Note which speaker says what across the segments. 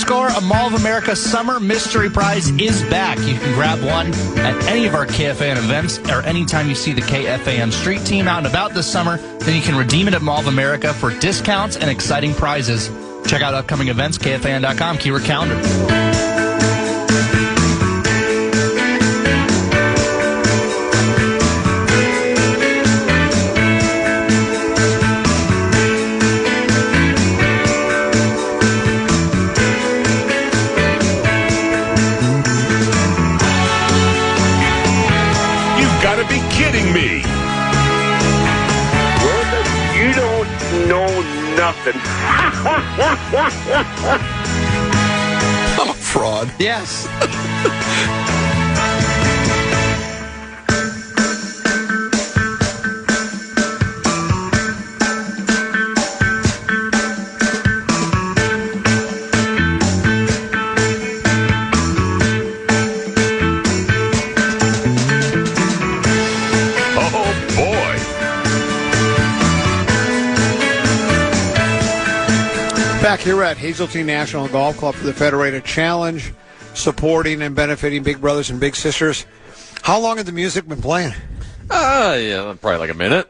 Speaker 1: NASCAR, a Mall of America Summer Mystery Prize is back. You can grab one at any of our KFAN events or anytime you see the KFAN street team out and about this summer. Then you can redeem it at Mall of America for discounts and exciting prizes. Check out upcoming events, KFAN.com, keyword calendar.
Speaker 2: Nothing.
Speaker 3: I'm a fraud.
Speaker 1: Yes.
Speaker 4: Back here at Hazeltine National Golf Club for the Federated Challenge, supporting and benefiting big brothers and big sisters. How long had the music been playing?
Speaker 3: Yeah, probably like a minute.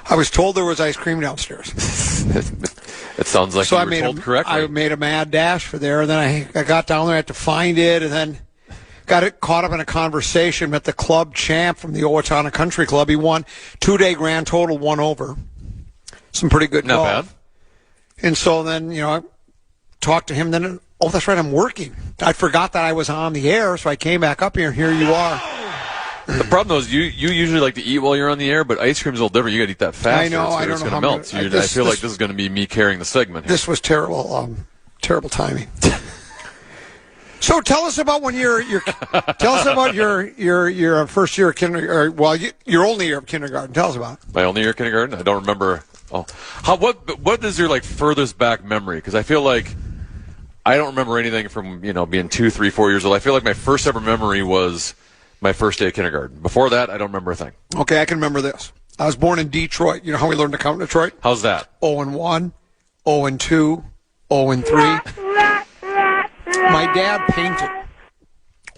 Speaker 4: I was told there was ice cream downstairs.
Speaker 3: It sounds like
Speaker 4: so
Speaker 3: you were told correctly.
Speaker 4: I made a mad dash for there, and then I got down there, I had to find it, and then got it caught up in a conversation, met the club champ from the Owatonna Country Club. He won 2-day grand total, 1 over. Some pretty good golf.
Speaker 3: Not bad.
Speaker 4: And so then, I talked to him. Then, oh, that's right, I'm working. I forgot that I was on the air, so I came back up here, and here you are.
Speaker 3: The problem, though, is you usually like to eat while you're on the air, but ice cream's a little different. You got to eat that fast.
Speaker 4: I know. I don't know how
Speaker 3: melt. So I feel like this is going to be me carrying the segment here.
Speaker 4: This was terrible, terrible timing. So tell us about when tell us about your first year of kindergarten. Well, your only year of kindergarten. Tell us about it.
Speaker 3: My only year of kindergarten? I don't remember. Oh, what is your furthest back memory? Because I feel like I don't remember anything from being 2, 3, 4 years old. I feel like my first ever memory was my first day of kindergarten. Before that, I don't remember a thing.
Speaker 4: Okay, I can remember this. I was born in Detroit. You know how we learned to count in Detroit?
Speaker 3: How's that?
Speaker 4: 0-1, 0-2, 0-3. My dad painted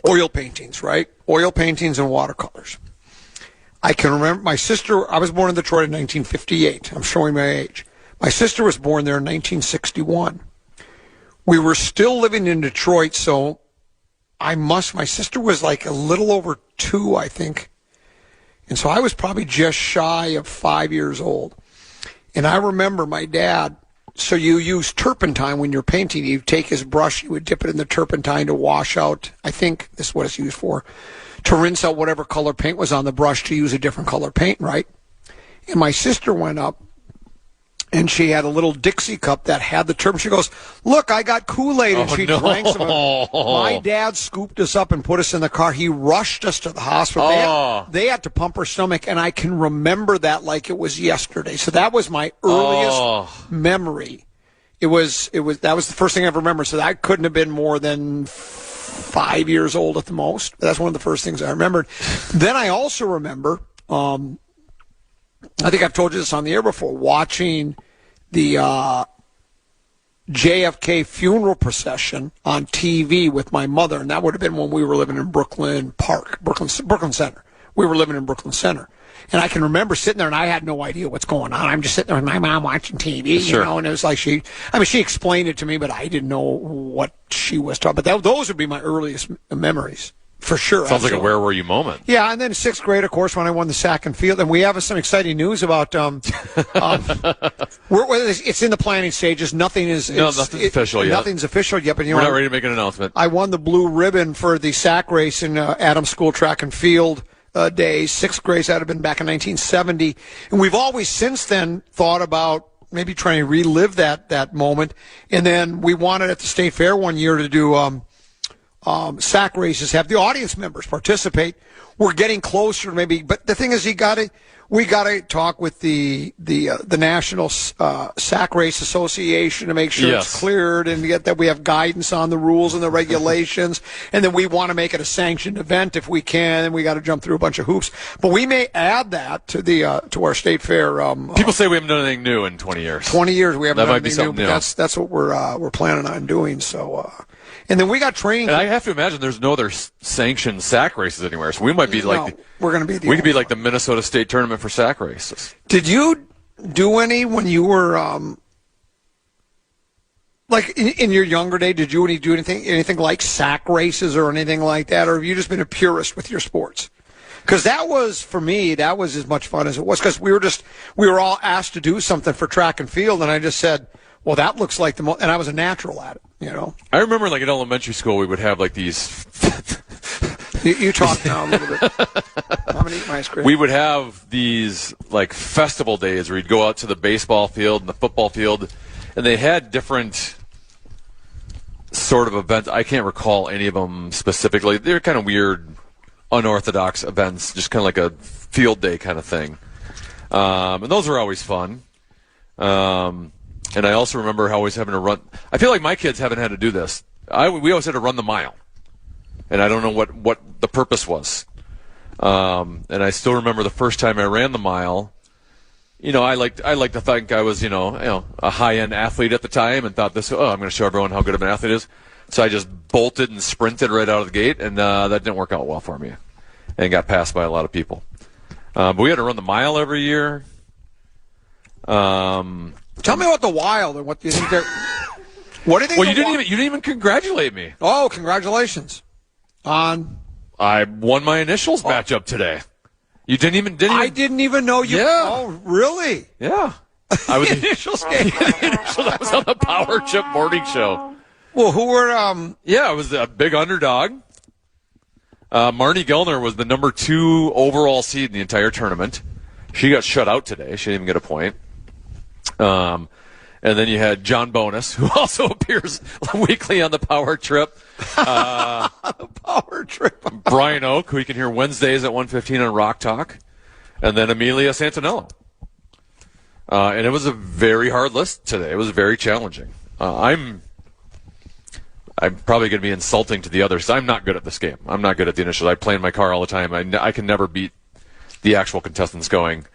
Speaker 4: oil paintings, right? Oil paintings and watercolors. I can remember my sister. I was born in Detroit in 1958. I'm showing my age. My sister was born there in 1961. We were still living in Detroit, so my sister was like a little over 2, I think. And so I was probably just shy of 5 years old. And I remember my dad, so you use turpentine when you're painting. You take his brush, you would dip it in the turpentine to wash out, I think this is what it's used for, to rinse out whatever color paint was on the brush to use a different color paint, right? And my sister went up, and she had a little Dixie cup that had the turpentine. She goes, "Look, I got Kool-Aid," and she drank some of it. My dad scooped us up and put us in the car. He rushed us to the hospital. They had to pump her stomach, and I can remember that like it was yesterday. So that was my earliest memory. That was the first thing I ever remember. So that couldn't have been more than 5 years old at the most. That's one of the first things I remembered. Then I also remember, I think I've told you this on the air before, watching the JFK funeral procession on TV with my mother, and that would have been when we were living in Brooklyn Center. We were living in Brooklyn Center. And I can remember sitting there, and I had no idea what's going on. I'm just sitting there with my mom watching TV, and it was like she explained it to me, but I didn't know what she was talking about. Those would be my earliest memories, for sure.
Speaker 3: Sounds like a where were you moment.
Speaker 4: Yeah, and then 6th grade, of course, when I won the sack and field. And we have some exciting news about it's in the planning stages. Nothing's official yet. Nothing's official yet, but
Speaker 3: we're not ready to make an announcement.
Speaker 4: I won the blue ribbon for the sack race in Adams School Track and Field days. 6th grade, that had been back in 1970. And we've always since then thought about maybe trying to relive that moment. And then we wanted at the State Fair one year to do sack races, have the audience members participate. we're getting closer maybe. But the thing is, we got to talk with the National Sack Race Association to make sure it's cleared and get that we have guidance on the rules and the regulations. And then we want to make it a sanctioned event if we can. And we got to jump through a bunch of hoops. But we may add that to to our state fair.
Speaker 3: People say we haven't done anything new in 20 years.
Speaker 4: 20 years we haven't
Speaker 3: done
Speaker 4: anything new. But that's what we're planning on doing. So. And then we got training.
Speaker 3: And I have to imagine there's no other sanctioned sack races anywhere. So we might be
Speaker 4: we're going to be.
Speaker 3: We could be like the Minnesota State Tournament for sack races.
Speaker 4: Did you do any when you were like in your younger day? Did you do anything like sack races or anything like that, or have you just been a purist with your sports? Because that was, for me, that was as much fun as it was. Because we were all asked to do something for track and field, and I just said, well, that looks like the most, and I was a natural at it, you know.
Speaker 3: I remember, like, in elementary school, we would have, like, these.
Speaker 4: you talk now a little bit. I'm going to eat my ice cream.
Speaker 3: We would have these, like, festival days where you'd go out to the baseball field and the football field, and they had different sort of events. I can't recall any of them specifically. They're kind of weird, unorthodox events, just kind of like a field day kind of thing. And those were always fun. And I also remember always having to run. I feel like my kids haven't had to do this. We always had to run the mile, and I don't know what the purpose was. And I still remember the first time I ran the mile. You know, I like to think I was a high end athlete at the time, and thought I'm going to show everyone how good of an athlete is. So I just bolted and sprinted right out of the gate, and that didn't work out well for me, and got passed by a lot of people. But we had to run the mile every year.
Speaker 4: Tell me about the Wild and what do you think they're. What do you think?
Speaker 3: Well, you didn't even congratulate me.
Speaker 4: Oh, congratulations! I
Speaker 3: won my initials matchup today. You didn't
Speaker 4: I didn't even know you.
Speaker 3: Yeah.
Speaker 4: Oh, really?
Speaker 3: Yeah. I was
Speaker 4: initials game.
Speaker 3: I was on the Power Chip Morning Show.
Speaker 4: Well, who were?
Speaker 3: Yeah, it was a big underdog. Marnie Gellner was the number 2 overall seed in the entire tournament. She got shut out today. She didn't even get a point. And then you had John Bonus, who also appears weekly on the Power Trip.
Speaker 4: The Power Trip.
Speaker 3: Brian Oak, who you can hear Wednesdays at 1:15 on Rock Talk. And then Amelia Santinello. And it was a very hard list today. It was very challenging. I'm probably going to be insulting to the others. I'm not good at this game. I'm not good at the initials. I play in my car all the time. I can never beat the actual contestants going.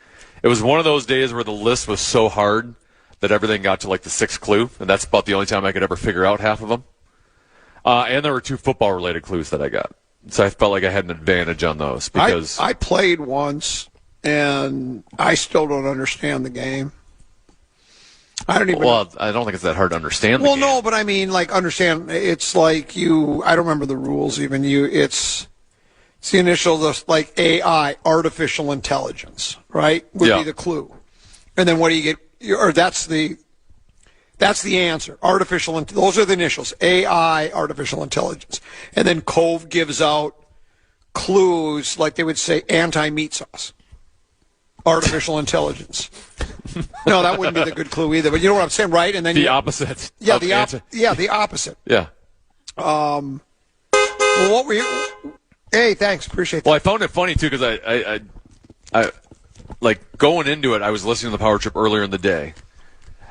Speaker 3: It was one of those days where the list was so hard that everything got to like the 6th clue, and that's about the only time I could ever figure out half of them. And there were 2 football-related clues that I got. So I felt like I had an advantage on those. Because
Speaker 4: I played once, and I still don't understand the game. I don't even.
Speaker 3: Well, I don't think it's that hard to understand the game.
Speaker 4: Well, no, but I mean, like, understand. It's like I don't remember the rules even. It's the initial, like AI, artificial intelligence, right? Would be the clue. And then what do you get? Or that's the answer. Those are the initials. AI, artificial intelligence. And then Cove gives out clues, like they would say, anti-meat sauce. Artificial intelligence. No, that wouldn't be the good clue either. But you know what I'm saying, right? And then
Speaker 3: the opposite.
Speaker 4: Yeah, the opposite.
Speaker 3: Yeah.
Speaker 4: Well, what were you? Hey, thanks. Appreciate that.
Speaker 3: Well, I found it funny, too, because I like, going into it, I was listening to the Power Trip earlier in the day.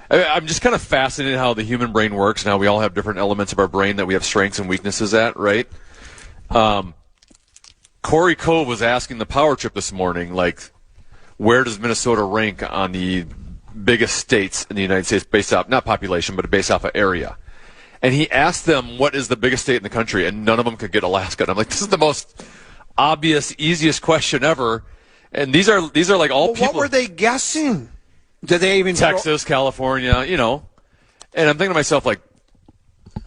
Speaker 3: I'm just kind of fascinated how the human brain works and how we all have different elements of our brain that we have strengths and weaknesses at, right? Corey Cove was asking the Power Trip this morning, like, where does Minnesota rank on the biggest states in the United States based off, not population, but based off of area? And he asked them what is the biggest state in the country, and none of them could get Alaska. And I'm like, this is the most obvious, easiest question ever. And these are like all people.
Speaker 4: What were they guessing? Did they even
Speaker 3: Texas, California, you know? And I'm thinking to myself, like,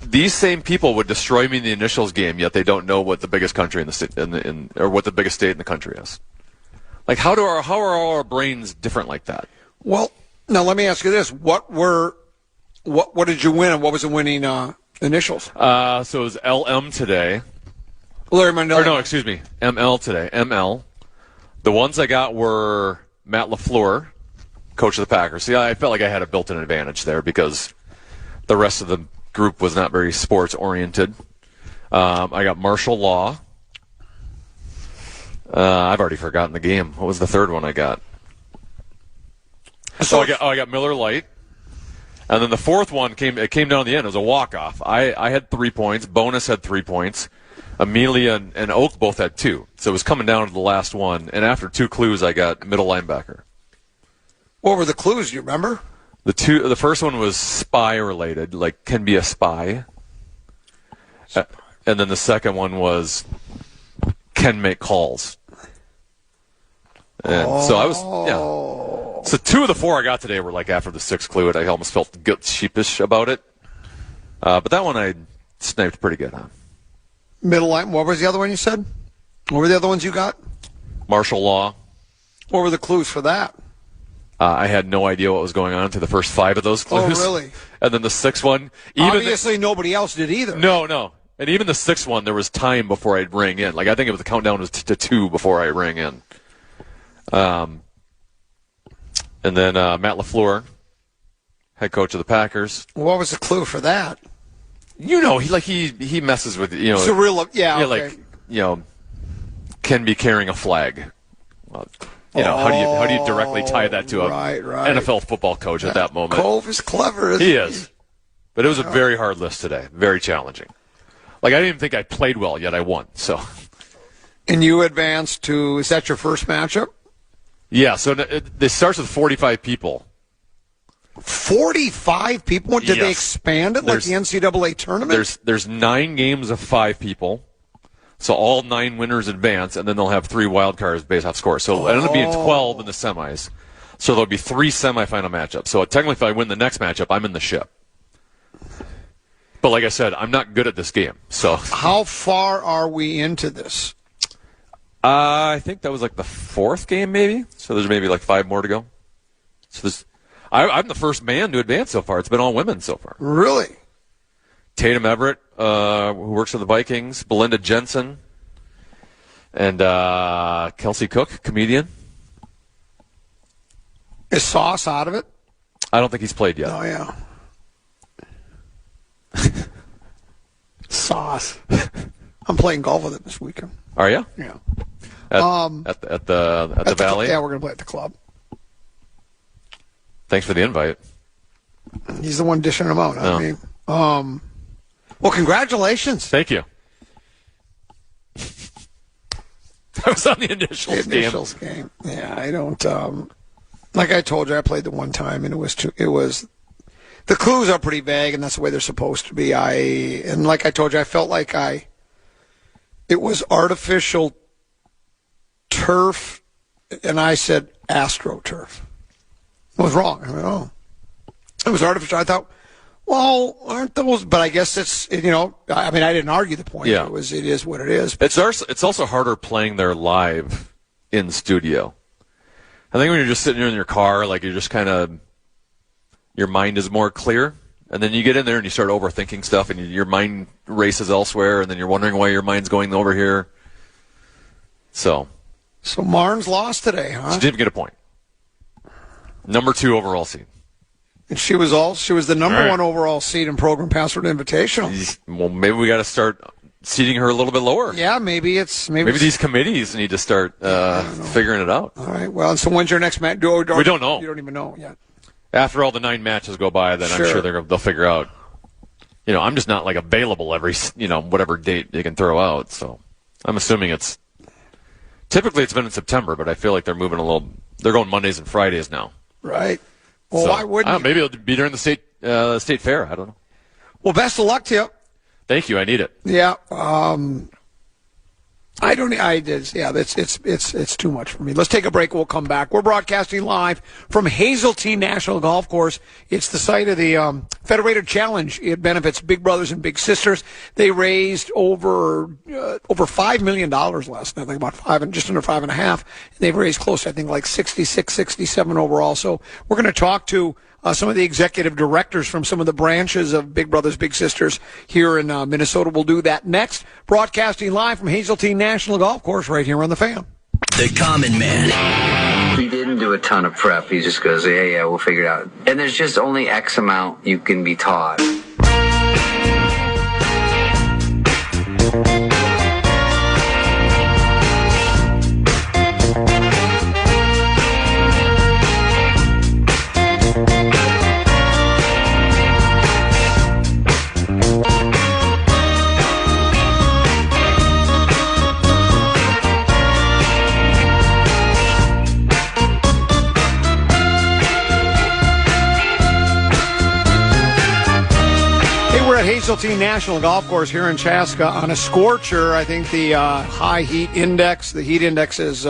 Speaker 3: these same people would destroy me in the initials game, yet they don't know what the biggest country or what the biggest state in the country is. Like, how are all our brains different like that?
Speaker 4: Well, now let me ask you this: what did you win, and what was the winning initials?
Speaker 3: So it was LM today.
Speaker 4: Larry Mandela.
Speaker 3: Or no, excuse me, ML today. ML. The ones I got were Matt LaFleur, coach of the Packers. See, I felt like I had a built-in advantage there because the rest of the group was not very sports-oriented. I got martial law. I've already forgotten the game. What was the third one I got? I got Miller Lite. And then the fourth one came down at the end. It was a walk-off. I had 3 points. Bonus had 3 points. Amelia and Oak both had 2. So it was coming down to the last one. And after 2 clues, I got middle linebacker.
Speaker 4: What were the clues? Do you remember?
Speaker 3: The first one was spy-related, like can be a spy. And then the second one was can make calls. And so I was, yeah. So 2 of the 4 I got today were like after the 6th clue, and I almost felt sheepish about it. But that one I sniped pretty good on.
Speaker 4: Middle line. What was the other one you said? What were the other ones you got?
Speaker 3: Martial law.
Speaker 4: What were the clues for that?
Speaker 3: I had no idea what was going on to the first 5 of those clues.
Speaker 4: Oh, really?
Speaker 3: And then the 6th one.
Speaker 4: Obviously, nobody else did either.
Speaker 3: No. And even the 6th one, there was time before I'd ring in. Like I think it was the countdown was to 2 before I rang in. And then Matt LaFleur, head coach of the Packers.
Speaker 4: What was the clue for that?
Speaker 3: He messes with
Speaker 4: It's a real, okay.
Speaker 3: like can be carrying a flag. Well, how do you directly tie that to a NFL football coach at that moment?
Speaker 4: Cove is clever.
Speaker 3: He is, but it was a very hard list today, very challenging. Like I didn't even think I played well, yet I won. So,
Speaker 4: and you advanced to, is that your first matchup?
Speaker 3: Yeah. So it starts with 45 people.
Speaker 4: 45 people? Did they expand it like the NCAA tournament?
Speaker 3: There's 9 games of 5 people. So all 9 winners advance, and then they'll have 3 wild cards based off scores. So it'll end up being 12 in the semis. So there'll be 3 semifinal matchups. So technically, if I win the next matchup, I'm in the ship. But like I said, I'm not good at this game. So
Speaker 4: how far are we into this?
Speaker 3: I think that was like the 4th game, maybe. So there's maybe like 5 more to go. So I'm the first man to advance so far. It's been all women so far.
Speaker 4: Really?
Speaker 3: Tatum Everett, who works for the Vikings, Belinda Jensen, and Kelsey Cook, comedian.
Speaker 4: Is Sauce out of it?
Speaker 3: I don't think he's played yet.
Speaker 4: Oh, yeah. Sauce. I'm playing golf with him this weekend.
Speaker 3: Are you?
Speaker 4: Yeah.
Speaker 3: At the Valley?
Speaker 4: Yeah, we're going to play at the club.
Speaker 3: Thanks for the invite.
Speaker 4: He's the one dishing them out. I mean, well, congratulations.
Speaker 3: Thank you. I was on the initials
Speaker 4: game. Yeah, I don't. Like I told you, I played the one time, and it was. The clues are pretty vague, and that's the way they're supposed to be. And like I told you, I felt like it was artificial turf, and I said AstroTurf. I was wrong. I mean, it was artificial. I thought, well, aren't those? But I guess it's I mean, I didn't argue the point.
Speaker 3: Yeah.
Speaker 4: It is what it is.
Speaker 3: It's also harder playing there live in studio. I think when you're just sitting here in your car, like you're just kind of, your mind is more clear, and then you get in there and you start overthinking stuff, and your mind races elsewhere, and then you're wondering why your mind's going over here. So
Speaker 4: Marnes lost today, huh?
Speaker 3: She didn't get a point. Number 2 overall seed.
Speaker 4: And she was the number 1 overall seed in Program Password Invitational.
Speaker 3: Well, maybe we got to start seeding her a little bit lower.
Speaker 4: Yeah, maybe
Speaker 3: these committees need to start figuring it out.
Speaker 4: All right. Well, so when's your next match?
Speaker 3: We don't know.
Speaker 4: You don't even know yet.
Speaker 3: After all the 9 matches go by, then I'm sure they'll figure out. I'm just not like available every whatever date you can throw out. So I'm assuming typically it's been in September, but I feel like they're moving a little. They're going Mondays and Fridays now.
Speaker 4: Right. Well, why wouldn't you?
Speaker 3: Maybe it'll be during the state fair. I don't know.
Speaker 4: Well, best of luck to you.
Speaker 3: Thank you. I need it.
Speaker 4: Yeah. It's too much for me. Let's take a break. We'll come back. We're broadcasting live from Hazeltine National Golf Course. It's the site of the Federated Challenge. It benefits big brothers and big sisters. They raised over $5 million last night. I think about just under 5.5. They've raised close to, I think, like 66, 67 overall. So we're going to talk to some of the executive directors from some of the branches of Big Brothers Big Sisters here in Minnesota. We'll do that next. Broadcasting live from Hazeltine National Golf Course right here on The Fan.
Speaker 2: The Common Man.
Speaker 5: He didn't do a ton of prep. He just goes, yeah, we'll figure it out. And there's just only X amount you can be taught.
Speaker 4: 14 National Golf Course here in Chaska on a scorcher. I think the high heat index, the heat index is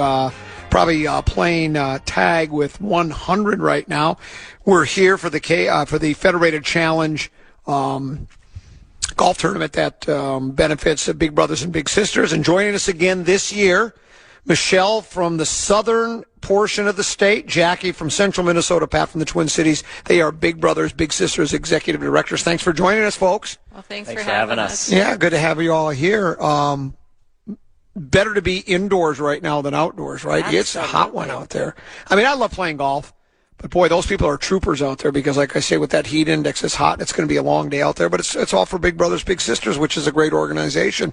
Speaker 4: probably playing tag with 100 right now. We're here for the Federated Challenge golf tournament that benefits the Big Brothers and Big Sisters. And joining us again this year, Michelle from the southern portion of the state, Jackie from central Minnesota, Pat from the Twin Cities. They are Big Brothers, Big Sisters executive directors. Thanks for joining us, folks.
Speaker 6: Well, thanks for having us.
Speaker 4: Yeah, good to have you all here. Better to be indoors right now than outdoors, right?
Speaker 6: Absolutely.
Speaker 4: It's a hot one out there. I mean, I love playing golf, but boy, those people are troopers out there because, like I say, with that heat index, it's hot. It's going to be a long day out there, but it's all for Big Brothers, Big Sisters, which is a great organization.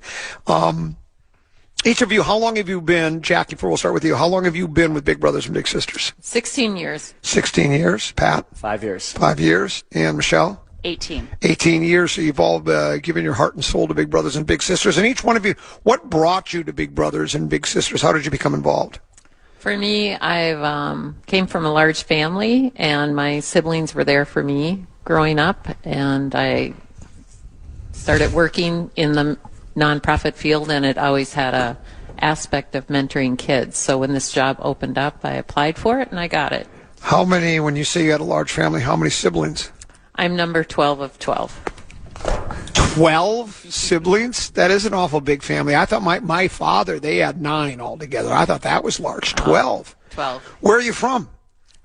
Speaker 4: Each of you, how long have you been, Jackie, we'll start with you, how long have you been with Big Brothers and Big Sisters?
Speaker 6: 16 years.
Speaker 4: 16 years. Pat?
Speaker 7: 5 years.
Speaker 4: 5 years. And Michelle?
Speaker 6: 18.
Speaker 4: 18 years. So you've all given your heart and soul to Big Brothers and Big Sisters. And each one of you, what brought you to Big Brothers and Big Sisters? How did you become involved?
Speaker 6: For me, I came from a large family, and my siblings were there for me growing up, and I started working in the nonprofit field, and it always had a aspect of mentoring kids. So when this job opened up, I applied for it, and I got it.
Speaker 4: How many, when you say you had a large family, how many siblings?
Speaker 6: I'm number 12 of 12.
Speaker 4: 12 siblings? That is an awful big family. I thought my father, they had 9 altogether. I thought that was large. 12.
Speaker 6: 12.
Speaker 4: Where are you from?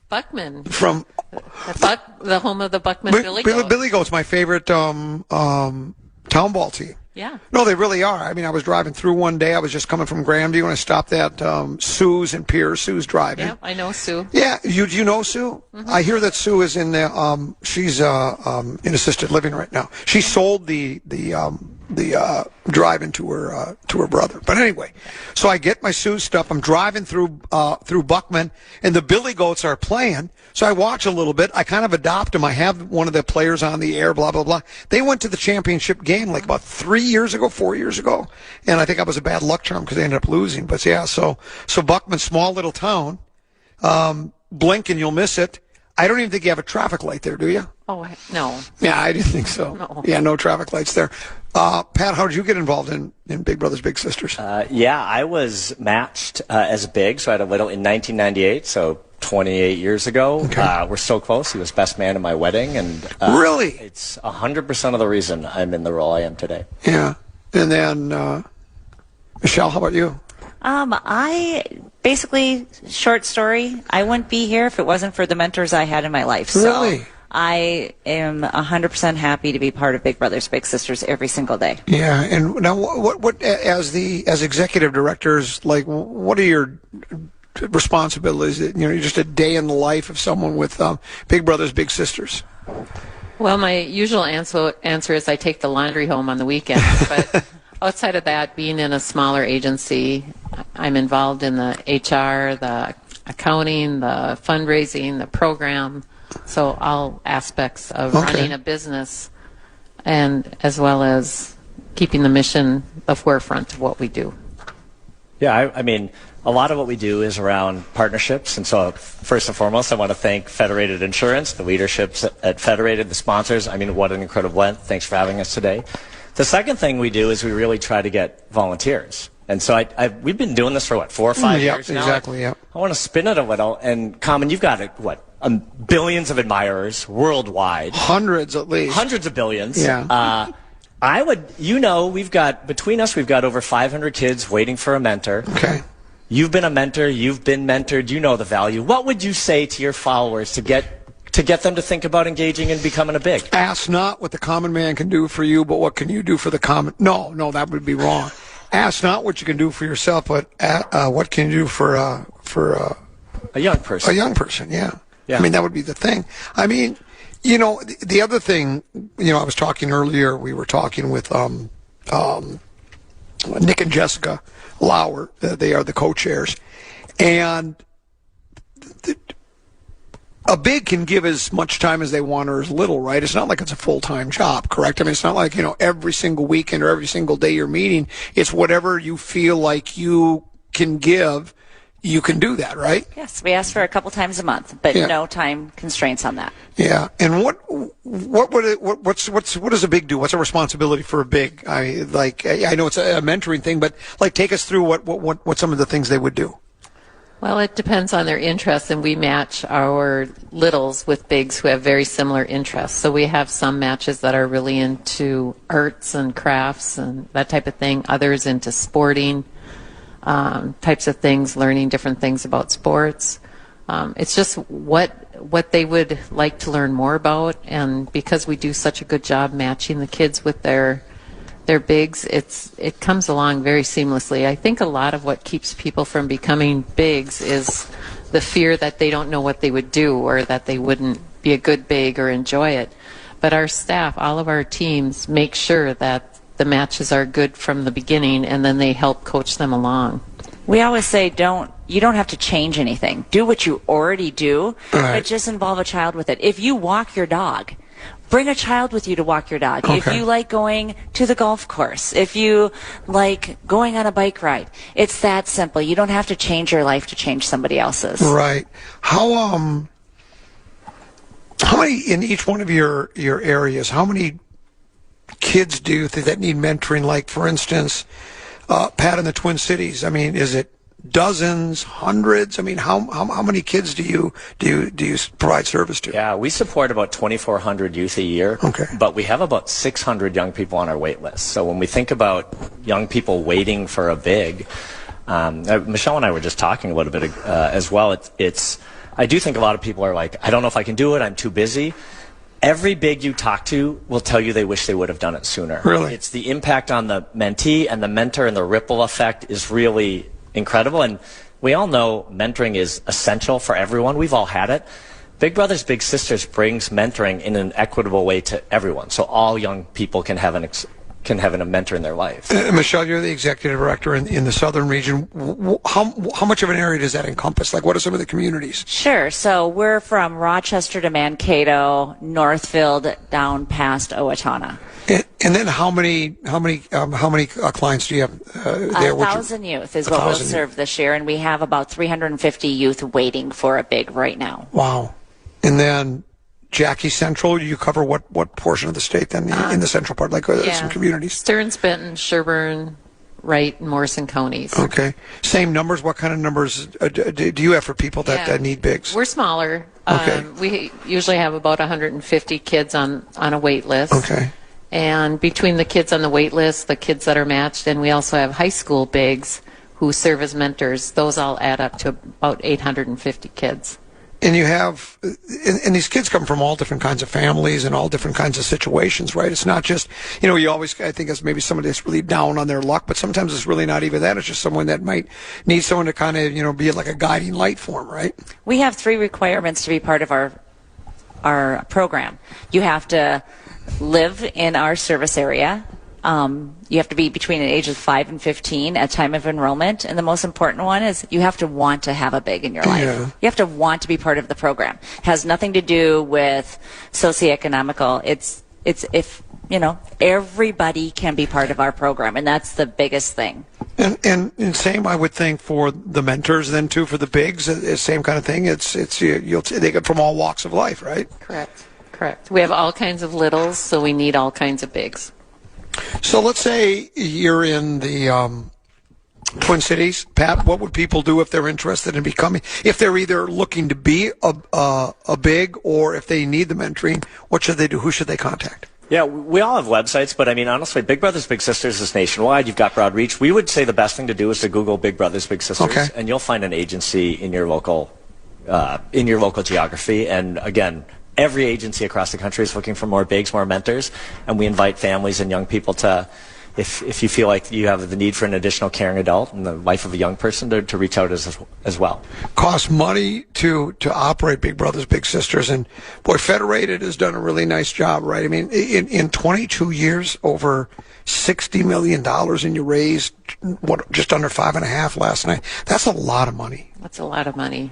Speaker 6: Buckman.
Speaker 4: From
Speaker 6: The home of the Buckman Billy Goats.
Speaker 4: Billy Goats, my favorite town ball team.
Speaker 6: Yeah.
Speaker 4: No, they really are. I mean, I was driving through one day. I was just coming from Grandview, and I stopped at Sue's and Pierce. Sue's driving.
Speaker 6: Yeah, I know Sue.
Speaker 4: Yeah, you know Sue? Mm-hmm. I hear that Sue is in the she's in assisted living right now. She sold the drive-in to her brother. But anyway, so I get my Sue stuff. I'm driving through Buckman, and the Billy Goats are playing. So I watch a little bit. I kind of adopt them. I have one of the players on the air, blah, blah, blah. They went to the championship game like about 4 years ago. And I think I was a bad luck charm because they ended up losing. But yeah, so Buckman, small little town. Blink and you'll miss it. I don't even think you have a traffic light there, do you?
Speaker 6: Oh, no.
Speaker 4: Yeah, I didn't think so.
Speaker 6: No.
Speaker 4: Yeah, no traffic lights there. Pat, how did you get involved in Big Brothers Big Sisters?
Speaker 7: I was matched as a big, so I had a little in 1998, so 28 years ago.
Speaker 4: Okay.
Speaker 7: We're so close. He was best man at my wedding, and
Speaker 4: really,
Speaker 7: it's 100% of the reason I'm in the role I am today.
Speaker 4: Yeah, and then Michelle, how about you?
Speaker 8: I basically, short story, I wouldn't be here if it wasn't for the mentors I had in my life.
Speaker 4: Really?
Speaker 8: So I am 100% happy to be part of Big Brothers Big Sisters every single day.
Speaker 4: Yeah, and now what as executive directors, like, what are your responsibilities? You're just a day in the life of someone with Big Brothers Big Sisters.
Speaker 6: Well, my usual answer is I take the laundry home on the weekends, but outside of that, being in a smaller agency, I'm involved in the HR, the accounting, the fundraising, the program, so all aspects of running a business, and as well as keeping the mission the forefront of what we do.
Speaker 7: Yeah, I mean, a lot of what we do is around partnerships, and so first and foremost, I want to thank Federated Insurance, the leadership at Federated, the sponsors. I mean, what an incredible event. Thanks for having us today. The second thing we do is we really try to get volunteers. And so we've been doing this for, 4 or 5 years now?
Speaker 4: Exactly, yeah.
Speaker 7: I want to spin it a little. And, Common, you've got, billions of admirers worldwide.
Speaker 4: Hundreds, at least.
Speaker 7: Hundreds of billions.
Speaker 4: Yeah.
Speaker 7: Between us, we've got over 500 kids waiting for a mentor.
Speaker 4: Okay.
Speaker 7: You've been a mentor. You've been mentored. You know the value. What would you say to your followers to get them to think about engaging and becoming a big?
Speaker 4: Ask not what the common man can do for you, but what can you do for the common... No, that would be wrong. Ask not what you can do for yourself, but what can you do for a
Speaker 7: young person.
Speaker 4: A young person, yeah.
Speaker 7: Yeah.
Speaker 4: I mean, that would be the thing. I mean, the other thing, I was talking earlier, we were talking with Nick and Jessica Lauer. They are the co-chairs. And a big can give as much time as they want or as little, right? It's not like it's a full-time job, correct? I mean, it's not like, every single weekend or every single day you're meeting. It's whatever you feel like you can give, you can do that, right?
Speaker 8: Yes, we ask for a couple times a month, but no time constraints on that.
Speaker 4: Yeah, and what does a big do? What's a responsibility for a big? I know it's a mentoring thing, but like take us through what some of the things they would do.
Speaker 6: Well, it depends on their interests, and we match our littles with bigs who have very similar interests. So we have some matches that are really into arts and crafts and that type of thing, others into sporting types of things, learning different things about sports. It's just what they would like to learn more about, and because we do such a good job matching the kids with their bigs, it comes along very seamlessly. I think a lot of what keeps people from becoming bigs is the fear that they don't know what they would do or that they wouldn't be a good big or enjoy it. But our staff, all of our teams, make sure that the matches are good from the beginning, and then they help coach them along.
Speaker 8: We always say you don't have to change anything. Do what you already do, but just involve a child with it. If you walk your dog, bring a child with you to walk your dog.
Speaker 4: Okay.
Speaker 8: If you like going to the golf course, if you like going on a bike ride, it's that simple. You don't have to change your life to change somebody else's.
Speaker 4: Right. How many in each one of your areas, how many kids do you think that need mentoring? Like, for instance, Pat, in the Twin Cities, I mean, is it dozens, hundreds? I mean, how many kids do you provide service to?
Speaker 7: Yeah, we support about 2,400 youth a year.
Speaker 4: Okay.
Speaker 7: But we have about 600 young people on our wait list. So when we think about young people waiting for a big, Michelle and I were just talking a little bit as well. I do think a lot of people are like, I don't know if I can do it, I'm too busy. Every big you talk to will tell you they wish they would have done it sooner.
Speaker 4: Really?
Speaker 7: It's the impact on the mentee and the mentor, and the ripple effect is really incredible. And we all know mentoring is essential for everyone. We've all had it. Big Brothers Big Sisters brings mentoring in an equitable way to everyone, so all young people can have a mentor in their life.
Speaker 4: Michelle, you're the executive director in the southern region. How much of an area does that encompass? Like, what are some of the communities?
Speaker 8: Sure. So we're from Rochester to Mankato, Northfield, down past Owatonna.
Speaker 4: And then how many clients do you have there?
Speaker 8: 1,000 youth is what we'll serve this year, and we have about 350 youth waiting for a big right now.
Speaker 4: Wow. And then Jackie Central, you cover what portion of the state then in the central part, like some communities?
Speaker 6: Stearns, Benton, Sherburne, Wright, and Morrison counties.
Speaker 4: Okay. Same numbers? What kind of numbers do you have for people that need bigs?
Speaker 6: We're smaller.
Speaker 4: Okay.
Speaker 6: We usually have about 150 kids on a wait list.
Speaker 4: Okay.
Speaker 6: And between the kids on the wait list, the kids that are matched, and we also have high school bigs who serve as mentors, those all add up to about 850 kids.
Speaker 4: And you have, and these kids come from all different kinds of families and all different kinds of situations, right? It's not just, you always, I think it's maybe somebody that's really down on their luck, but sometimes it's really not even that. It's just someone that might need someone to kind of, be like a guiding light for them, right?
Speaker 8: We have 3 requirements to be part of our program. You have to live in our service area. You have to be between the ages of 5 and 15 at time of enrollment. And the most important one is you have to want to have a big in your life.
Speaker 4: Yeah.
Speaker 8: You have to want to be part of the program. It has nothing to do with socioeconomical. It's if, everybody can be part of our program. And that's the biggest thing.
Speaker 4: And same, I would think, for the mentors then too, for the bigs, same kind of thing. They get from all walks of life, right?
Speaker 6: Correct. We have all kinds of littles, so we need all kinds of bigs.
Speaker 4: So let's say you're in the Twin Cities, Pat. What would people do if they're interested in becoming? If they're either looking to be a big or if they need the mentoring, what should they do? Who should they contact?
Speaker 7: Yeah, we all have websites, but I mean, honestly, Big Brothers Big Sisters is nationwide. You've got broad reach. We would say the best thing to do is to Google Big Brothers Big Sisters, and you'll find an agency in your local geography. And again, every agency across the country is looking for more bigs, more mentors, and we invite families and young people to, if you feel like you have the need for an additional caring adult in the life of a young person, to reach out as well. Costs
Speaker 4: money to operate Big Brothers Big Sisters, and boy, Federated has done a really nice job, right? I mean, in 22 years, over $60 million, and you raised just under 5.5 last night. That's a lot of money.
Speaker 6: That's a lot of money.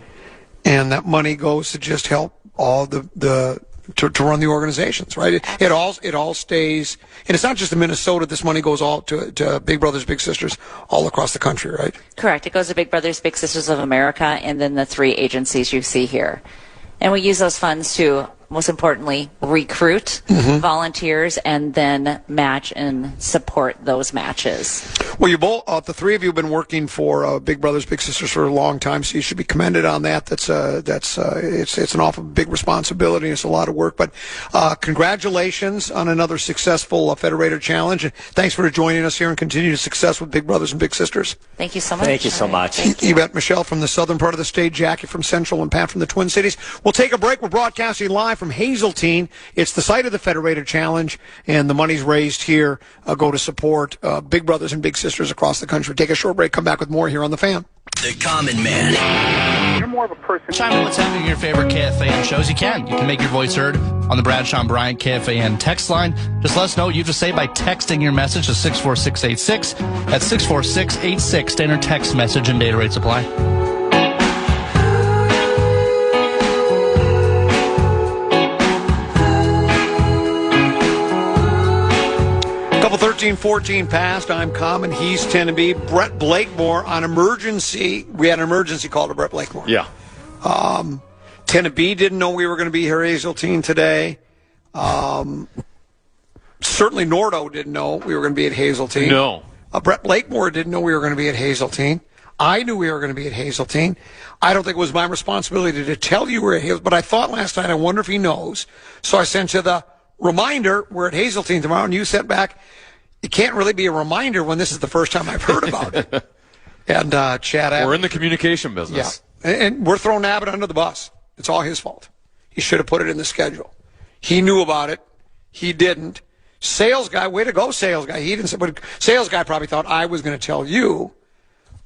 Speaker 4: And that money goes to just help all the to run the organizations, right? It all stays, and it's not just in Minnesota. This money goes all to Big Brothers Big Sisters all across the country, right?
Speaker 8: Correct. It goes to Big Brothers Big Sisters of America, and then the 3 agencies you see here. And we use those funds to, most importantly, recruit volunteers and then match and support those matches. Well,
Speaker 4: you both, the 3 of you, have been working for Big Brothers Big Sisters for a long time, so you should be commended on that. It's an awful big responsibility. It's a lot of work, but congratulations on another successful Federated Challenge, and thanks for joining us here and continued success with Big Brothers and Big Sisters.
Speaker 8: Thank you so much.
Speaker 7: Thank you so much.
Speaker 4: You bet. Michelle from the southern part of the state, Jackie from Central, and Pat from the Twin Cities. We'll take a break. We're broadcasting live from Hazeltine. It's the site of the Federated Challenge, and the money's raised here go to support Big Brothers and Big Sisters across the country. Take a short break. Come back with more here on The Fan.
Speaker 2: The Common Man.
Speaker 9: You're more of a person.
Speaker 1: Chime in what's happening in your favorite KFAN shows. You can make your voice heard on the Bradshaw and Bryant KFAN text line. Just let us know what you have to say by texting your message to 64686. That's 64686. Standard text message and data rates apply.
Speaker 4: Couple 13-14 past. I'm Common. He's 10 to be. Brett Blakemore on emergency. We had an emergency call to Brett Blakemore.
Speaker 3: Yeah.
Speaker 4: 10 to B didn't know we were going to be here at Hazeltine today. Certainly Nordo didn't know we were going to be at Hazeltine.
Speaker 3: No.
Speaker 4: Brett Blakemore didn't know we were going to be at Hazeltine. I knew we were going to be at Hazeltine. I don't think it was my responsibility to tell you we're at Hazeltine, but I thought last night, I wonder if he knows. So I sent you the reminder, we're at Hazeltine tomorrow, and you sent back, it can't really be a reminder when this is the first time I've heard about it. And Chad Abbott.
Speaker 3: We're in the communication business.
Speaker 4: Yeah. And we're throwing Abbott under the bus. It's all his fault. He should have put it in the schedule. He knew about it. He didn't. Sales guy, way to go, sales guy. He didn't say, but sales guy probably thought I was going to tell you.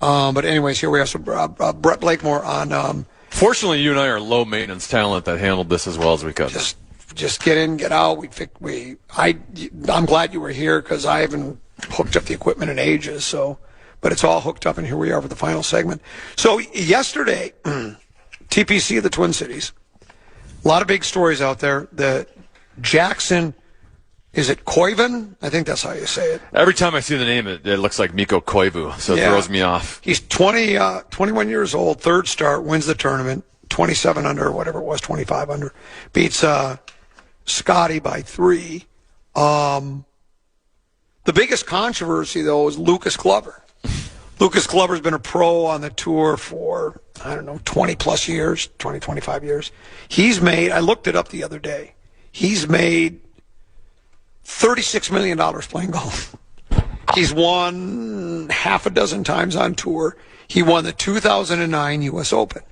Speaker 4: But anyways, here we have some Brett Blakemore on.
Speaker 3: Fortunately, you and I are low maintenance talent that handled this as well as we could.
Speaker 4: Just get in, get out. I'm glad you were here because I haven't hooked up the equipment in ages. So, but it's all hooked up, and here we are for the final segment. So yesterday, TPC of the Twin Cities, a lot of big stories out there. The Jackson, is it Koivu? I think that's how you say it.
Speaker 3: Every time I see the name, it looks like Mikko Koivu, so it throws me off.
Speaker 4: He's 21 years old, third start, wins the tournament, 27 under, whatever it was, 25 under, beats Scotty by 3. The biggest controversy, though, is Lucas Glover. Lucas Glover's been a pro on the tour for, 20-plus years, 20, 25 years. He's made, I looked it up the other day, he's made $36 million playing golf. He's won half a dozen times on tour. He won the 2009 U.S. Open.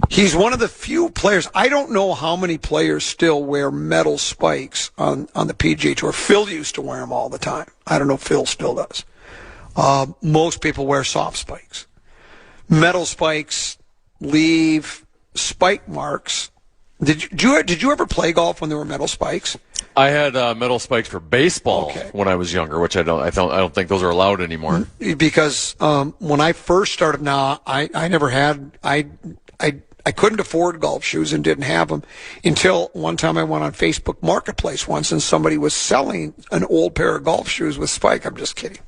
Speaker 4: He's one of the few players. I don't know how many players still wear metal spikes on the PGA Tour. Phil used to wear them all the time. I don't know if Phil still does. Most people wear soft spikes. Metal spikes leave spike marks. Did you ever play golf when there were metal spikes?
Speaker 3: I had metal spikes for baseball when I was younger, which I don't think those are allowed anymore.
Speaker 4: Because when I first started, I never had I couldn't afford golf shoes and didn't have them until one time I went on Facebook Marketplace once and somebody was selling an old pair of golf shoes with spike. I'm just kidding.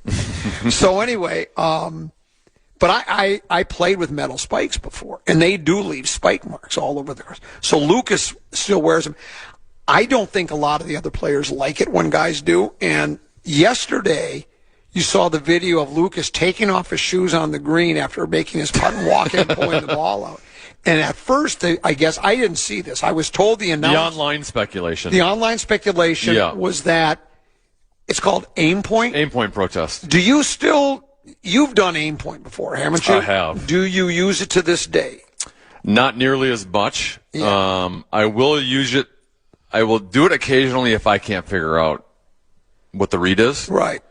Speaker 4: So anyway, but I played with metal spikes before, and they do leave spike marks all over the course. So Lucas still wears them. I don't think a lot of the other players like it when guys do. And yesterday, you saw the video of Lucas taking off his shoes on the green after making his putt and walking and pulling the ball out. And at first, I guess I didn't see this. I was told the
Speaker 3: online speculation.
Speaker 4: The online speculation was that it's called aim point.
Speaker 3: Aim point protest.
Speaker 4: Do you still? You've done aim point before, haven't you?
Speaker 3: I have.
Speaker 4: Do you use it to this day?
Speaker 3: Not nearly as much.
Speaker 4: Yeah.
Speaker 3: I will use it. I will do it occasionally if I can't figure out what the read is.
Speaker 4: Right.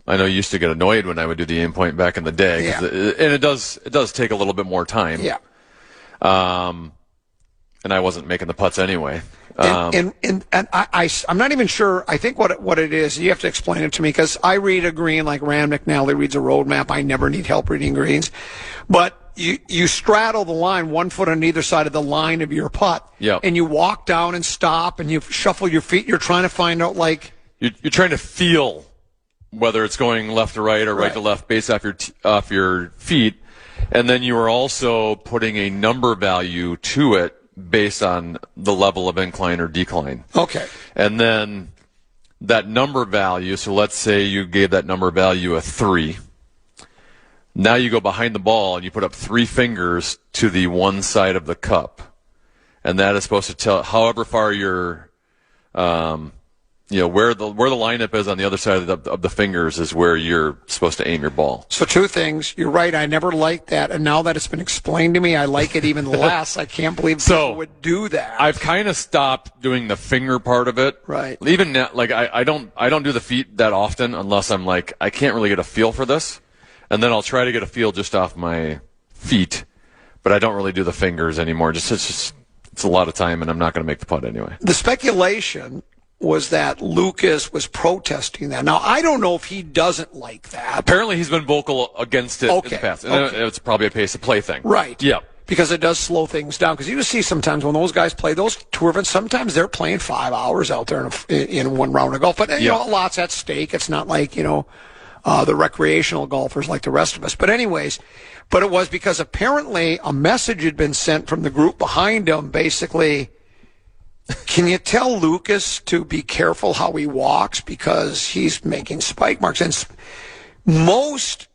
Speaker 3: I know you used to get annoyed when I would do the aim point back in the day, and it does take a little bit more time.
Speaker 4: Yeah.
Speaker 3: And I wasn't making the putts anyway.
Speaker 4: And I'm not even sure. I think what it is, you have to explain it to me because I read a green like Rand McNally reads a road map. I never need help reading greens. But you straddle the line, 1 foot on either side of the line of your putt.
Speaker 3: Yep.
Speaker 4: And you walk down and stop, and you shuffle your feet. You're trying to find out, like...
Speaker 3: You're trying to feel whether it's going left to right or right to left based off your feet. And then you are also putting a number value to it based on the level of incline or decline.
Speaker 4: Okay.
Speaker 3: And then that number value, so let's say you gave that number value a 3. Now you go behind the ball and you put up 3 fingers to the one side of the cup. And that is supposed to tell however far you're, where the lineup is on the other side of the fingers is where you're supposed to aim your ball.
Speaker 4: So 2 things. You're right. I never liked that. And now that it's been explained to me, I like it even less. I can't believe people would do that.
Speaker 3: I've kind of stopped doing the finger part of it.
Speaker 4: Right.
Speaker 3: Even now, like I don't do the feet that often unless I'm like, I can't really get a feel for this. And then I'll try to get a feel just off my feet, but I don't really do the fingers anymore. It's a lot of time, and I'm not going to make the putt anyway.
Speaker 4: The speculation was that Lucas was protesting that. Now, I don't know if he doesn't like that.
Speaker 3: Apparently, he's been vocal against it in the past. And it's probably a pace of play thing.
Speaker 4: Right.
Speaker 3: Yeah.
Speaker 4: Because it does slow things down. Because you see sometimes when those guys play those tour events, sometimes they're playing 5 hours out there in one round of golf. But, you know, a lot's at stake. It's not like, the recreational golfers like the rest of us. But anyways, it was because apparently a message had been sent from the group behind him, basically, can you tell Lucas to be careful how he walks because he's making spike marks? And most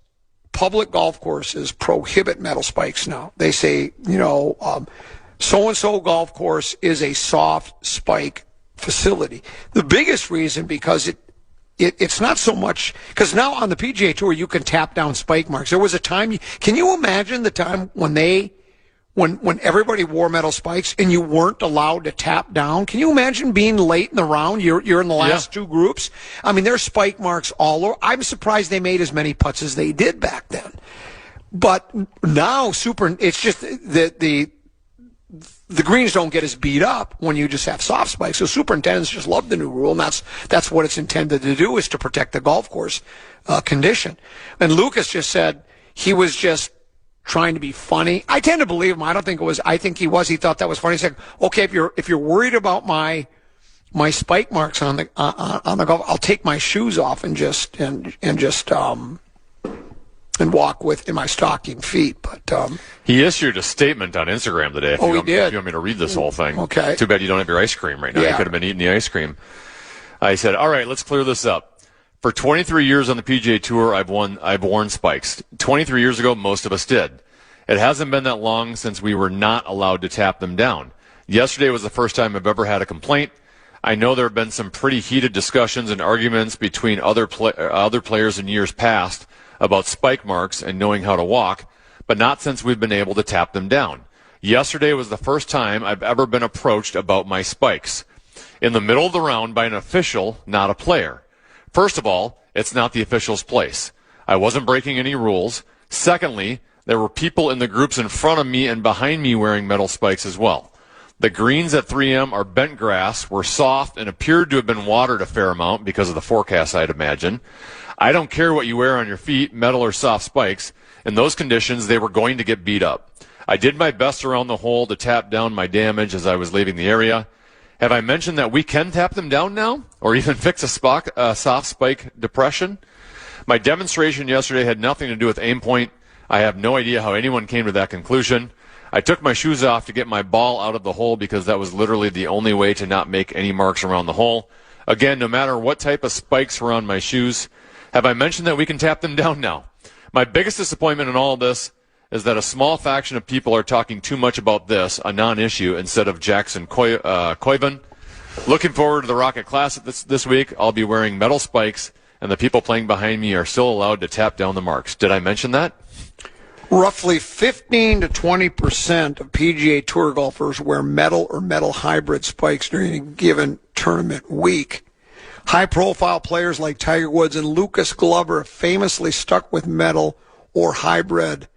Speaker 4: public golf courses prohibit metal spikes now. They say, so-and-so golf course is a soft spike facility. The biggest reason because it's not so much because now on the PGA Tour you can tap down spike marks. There was a time. Can you imagine the time when everybody wore metal spikes and you weren't allowed to tap down? Can you imagine being late in the round? You're in the last 2 groups. I mean, there's spike marks all over. I'm surprised they made as many putts as they did back then. But now, it's just the greens don't get as beat up when you just have soft spikes. So superintendents just love the new rule, and that's what it's intended to do, is to protect the golf course condition. And Lucas just said he was just trying to be funny. I tend to believe him. I don't think it was. I think he was. He thought that was funny. He said, "Okay, if you're worried about my spike marks on the golf, I'll take my shoes off and just walk in my stocking feet." But
Speaker 3: he issued a statement on Instagram today.
Speaker 4: He did.
Speaker 3: If you want me to read this whole thing.
Speaker 4: Okay.
Speaker 3: Too bad you don't have your ice cream right now. You could have been eating the ice cream. I said, all right, let's clear this up. For 23 years on the PGA Tour, I've worn spikes. 23 years ago, most of us did. It hasn't been that long since we were not allowed to tap them down. Yesterday was the first time I've ever had a complaint. I know there have been some pretty heated discussions and arguments between other players in years past about spike marks and knowing how to walk, but not since we've been able to tap them down. Yesterday was the first time I've ever been approached about my spikes. In the middle of the round by an official, not a player. First of all, it's not the official's place. I wasn't breaking any rules. Secondly, there were people in the groups in front of me and behind me wearing metal spikes as well. The greens at 3M are bent grass, were soft, and appeared to have been watered a fair amount because of the forecast, I'd imagine. I don't care what you wear on your feet, metal or soft spikes. In those conditions, they were going to get beat up. I did my best around the hole to tap down my damage as I was leaving the area. Have I mentioned that we can tap them down now, or even fix a soft spike depression? My demonstration yesterday had nothing to do with aim point. I have no idea how anyone came to that conclusion. I took my shoes off to get my ball out of the hole because that was literally the only way to not make any marks around the hole. Again, no matter what type of spikes were on my shoes, have I mentioned that we can tap them down now? My biggest disappointment in all of this is that a small faction of people are talking too much about this, a non-issue, instead of Jackson Koiven. Looking forward to the Rocket Classic this week. I'll be wearing metal spikes, and the people playing behind me are still allowed to tap down the marks. Did I mention that?
Speaker 4: Roughly 15 to 20% of PGA Tour golfers wear metal or metal hybrid spikes during a given tournament week. High-profile players like Tiger Woods and Lucas Glover have famously stuck with metal or hybrid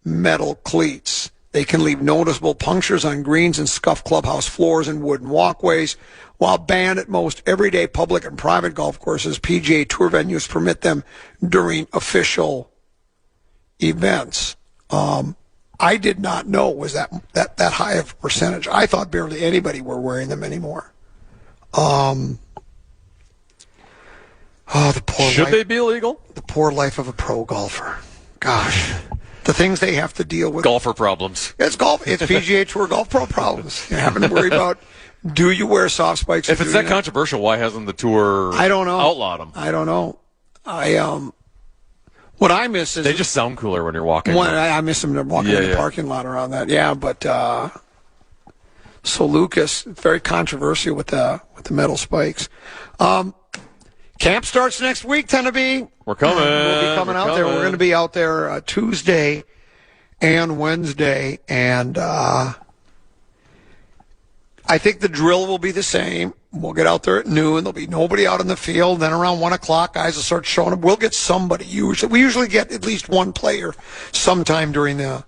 Speaker 4: metal cleats. They can leave noticeable punctures on greens and scuff clubhouse floors and wooden walkways. While banned at most everyday public and private golf courses, PGA Tour venues permit them during official events. I did not know was that high of a percentage. I thought barely anybody were wearing them anymore. The poor
Speaker 3: Should
Speaker 4: life,
Speaker 3: they be illegal?
Speaker 4: the poor life of a pro golfer. Gosh, the things they have to deal with.
Speaker 3: Golfer problems.
Speaker 4: It's golf. It's PGA Tour Golf Pro problems. You having to worry about, do you wear soft spikes?
Speaker 3: If it's that controversial, why hasn't the tour
Speaker 4: I don't know.
Speaker 3: outlawed them?
Speaker 4: I don't know. What I miss is
Speaker 3: They just sound cooler when you're walking.
Speaker 4: I miss them walking in the parking lot around that. Yeah, but so Lucas, very controversial with the metal spikes. Camp starts next week, Tennessee.
Speaker 3: We're coming.
Speaker 4: We'll be coming out there. We're going to be out there Tuesday and Wednesday, and I think the drill will be the same. We'll get out there at noon. There'll be nobody out in the field. Then around 1 o'clock, guys will start showing up. We'll get somebody. We usually get at least one player sometime during the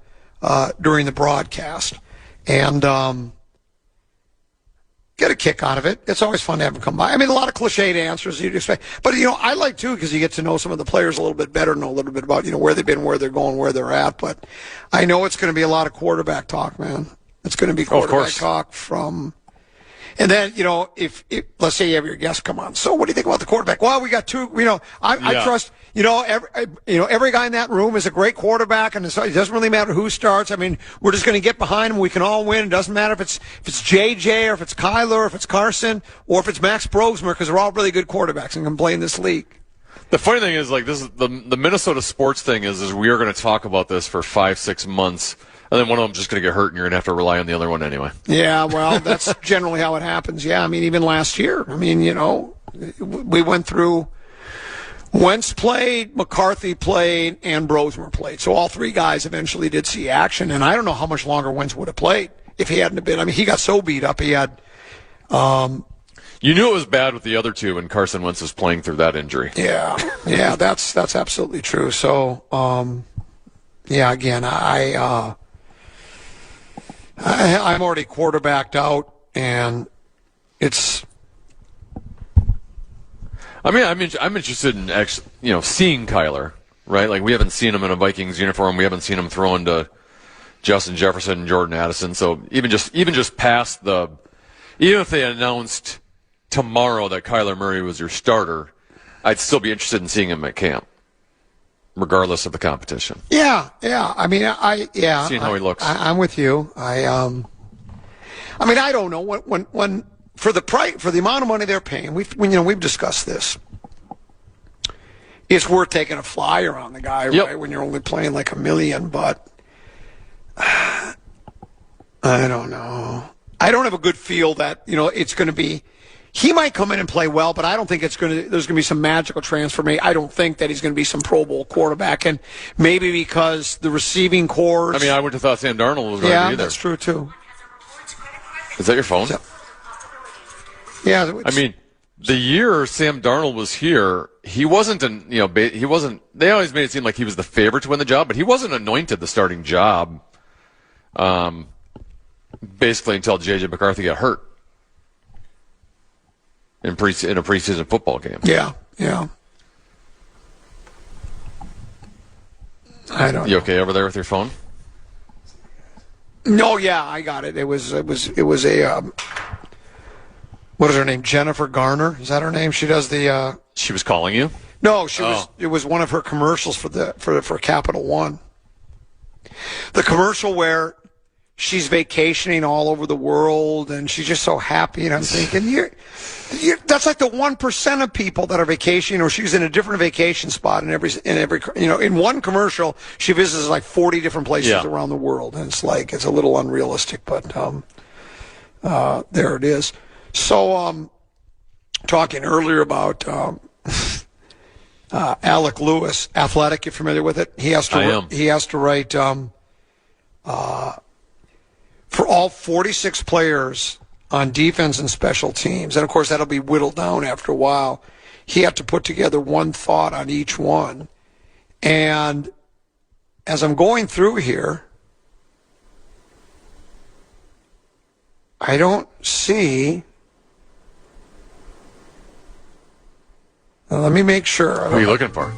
Speaker 4: broadcast, and get a kick out of it. It's always fun to have them come by. I mean, a lot of cliched answers you'd expect, but I like too because you get to know some of the players a little bit better, know a little bit about where they've been, where they're going, where they're at. But I know it's going to be a lot of quarterback talk, man. It's going to be quarterback talk from. And then, if let's say you have your guest come on. So what do you think about the quarterback? Well, we got two, I trust, every guy in that room is a great quarterback, and it doesn't really matter who starts. I mean, we're just going to get behind him. We can all win. It doesn't matter if it's JJ or if it's Kyler or if it's Carson or if it's Max Brosmer, because they're all really good quarterbacks and can play in this league.
Speaker 3: The funny thing is, this is the Minnesota sports thing is we are going to talk about this for 5-6 months. And then one of them's just going to get hurt, and you're going to have to rely on the other one anyway. Yeah, well, that's generally how it happens. Yeah, I mean, even last year. I mean, we went through Wentz played, McCarthy played, and Brosmer played. So all three guys eventually did see action, and I don't know how much longer Wentz would have played if he hadn't been. I mean, he got so beat up. He had you knew it was bad with the other two when Carson Wentz was playing through that injury.
Speaker 4: Yeah, that's absolutely true. So, again, I'm already quarterbacked out, and it's.
Speaker 3: I mean, I'm interested in seeing Kyler, right? Like we haven't seen him in a Vikings uniform. We haven't seen him throwing to Justin Jefferson and Jordan Addison. So even just past even if they announced tomorrow that Kyler Murray was your starter, I'd still be interested in seeing him at camp, regardless of the competition.
Speaker 4: Yeah. I mean,
Speaker 3: seeing how he looks.
Speaker 4: I'm with you. I mean, I don't know when for the amount of money they're paying. We've discussed this. It's worth taking a flyer on the guy, right? When you're only playing like $1 million, but I don't know. I don't have a good feel that it's going to be. He might come in and play well, but I don't think there's going to be some magical transformation. I don't think that he's going to be some Pro Bowl quarterback, and maybe because the receiving corps.
Speaker 3: I mean, I wouldn't have thought Sam Darnold was going to be there.
Speaker 4: Yeah, that's true too.
Speaker 3: Is that your phone?
Speaker 4: Yeah.
Speaker 3: I mean, the year Sam Darnold was here, he wasn't he wasn't. They always made it seem like he was the favorite to win the job, but he wasn't anointed the starting job. Basically, until J.J. McCarthy got hurt. In a preseason football game.
Speaker 4: Yeah. I don't know.
Speaker 3: You okay over there with your phone?
Speaker 4: No, yeah, I got it. It was a what is her name? Jennifer Garner? Is that her name? She does the
Speaker 3: She was calling you?
Speaker 4: No, it was one of her commercials for Capital One. The commercial where she's vacationing all over the world, and she's just so happy. And I'm thinking, that's like the 1% of people that are vacationing, or she's in a different vacation spot in every in one commercial, she visits like 40 different places around the world, and it's a little unrealistic, but there it is. So, talking earlier about Alec Lewis, Athletic, you familiar with it? He has to write. For all 46 players on defense and special teams, and of course that'll be whittled down after a while, he had to put together one thought on each one. And as I'm going through here, I don't see. Let me make sure.
Speaker 3: What are you looking for?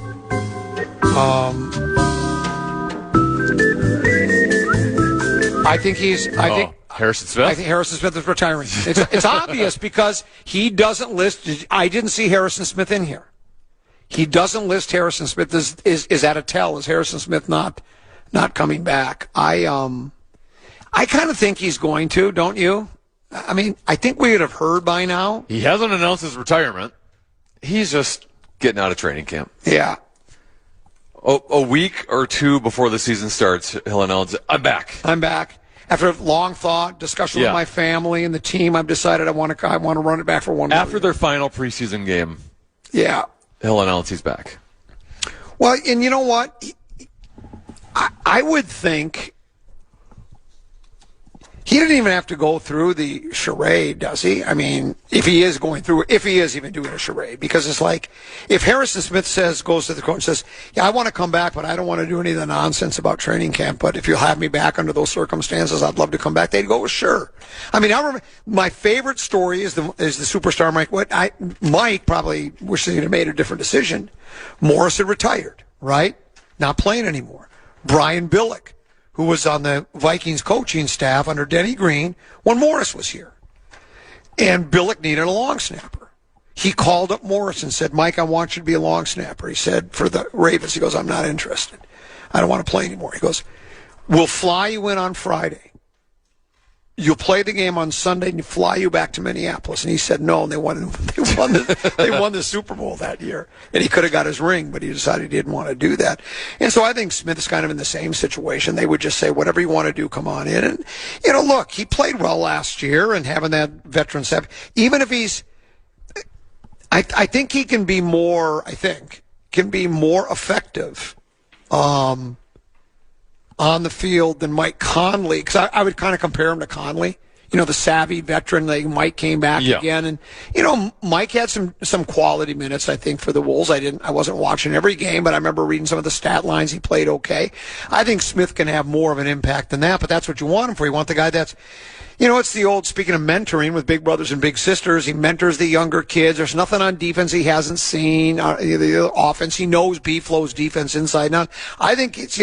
Speaker 4: I think
Speaker 3: Harrison Smith?
Speaker 4: I think Harrison Smith is retiring. It's obvious because he doesn't list. I didn't see Harrison Smith in here. He doesn't list Harrison Smith. Is that a tell? Is Harrison Smith not coming back? I kind of think he's going to, don't you? I mean, I think we would have heard by now.
Speaker 3: He hasn't announced his retirement. He's just getting out of training camp.
Speaker 4: Yeah.
Speaker 3: A week or two before the season starts, he'll announce, I'm back. After
Speaker 4: a long thought, discussion with my family and the team, I've decided I want to run it back for one more
Speaker 3: After their final preseason game, he'll announce he's back.
Speaker 4: Well, and you know what? I would think he didn't even have to go through the charade, does he? I mean, if he is even doing a charade, because it's like if Harrison Smith goes to the coach and says, yeah, I want to come back, but I don't want to do any of the nonsense about training camp, but if you'll have me back under those circumstances, I'd love to come back. They'd go, well, sure. I mean, I remember my favorite story is the superstar Mike. Mike probably wishes he'd have made a different decision. Morris had retired, right? Not playing anymore. Brian Billick, who was on the Vikings coaching staff under Denny Green when Morris was here. And Billick needed a long snapper. He called up Morris and said, Mike, I want you to be a long snapper. He said, for the Ravens, he goes, I'm not interested. I don't want to play anymore. He goes, we'll fly you in on Friday. You'll play the game on Sunday and fly you back to Minneapolis. And he said no, and they won the Super Bowl that year. And he could have got his ring, but he decided he didn't want to do that. And so I think Smith is kind of in the same situation. They would just say, whatever you want to do, come on in. And, look, he played well last year, and having that veteran staff, even if he's, I think he can be more effective on the field than Mike Conley, because I would kind of compare him to Conley, the savvy veteran. Like Mike came back again, and Mike had some quality minutes, I think, for the Wolves. I wasn't watching every game, but I remember reading some of the stat lines. He played okay. I think Smith can have more of an impact than that, but that's what you want him for. You want the guy that's, it's the old, speaking of mentoring with big brothers and big sisters, he mentors the younger kids. There's nothing on defense he hasn't seen. The offense, he knows B-Flow's defense inside and out. I think it's,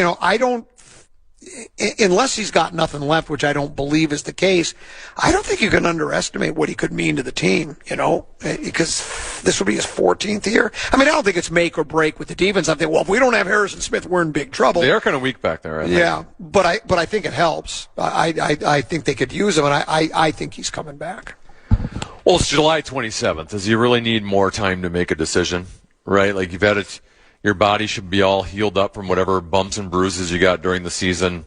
Speaker 4: unless he's got nothing left, which I don't believe is the case, I don't think you can underestimate what he could mean to the team, because this will be his 14th year. I mean, I don't think it's make or break with the defense. I think, well, if we don't have Harrison Smith, we're in big trouble.
Speaker 3: They are kind of weak back there, I think.
Speaker 4: Yeah, but I think it helps. I think they could use him, and I think he's coming back.
Speaker 3: Well, it's July 27th. Does he really need more time to make a decision, right? Like, you've had it. Your body should be all healed up from whatever bumps and bruises you got during the season.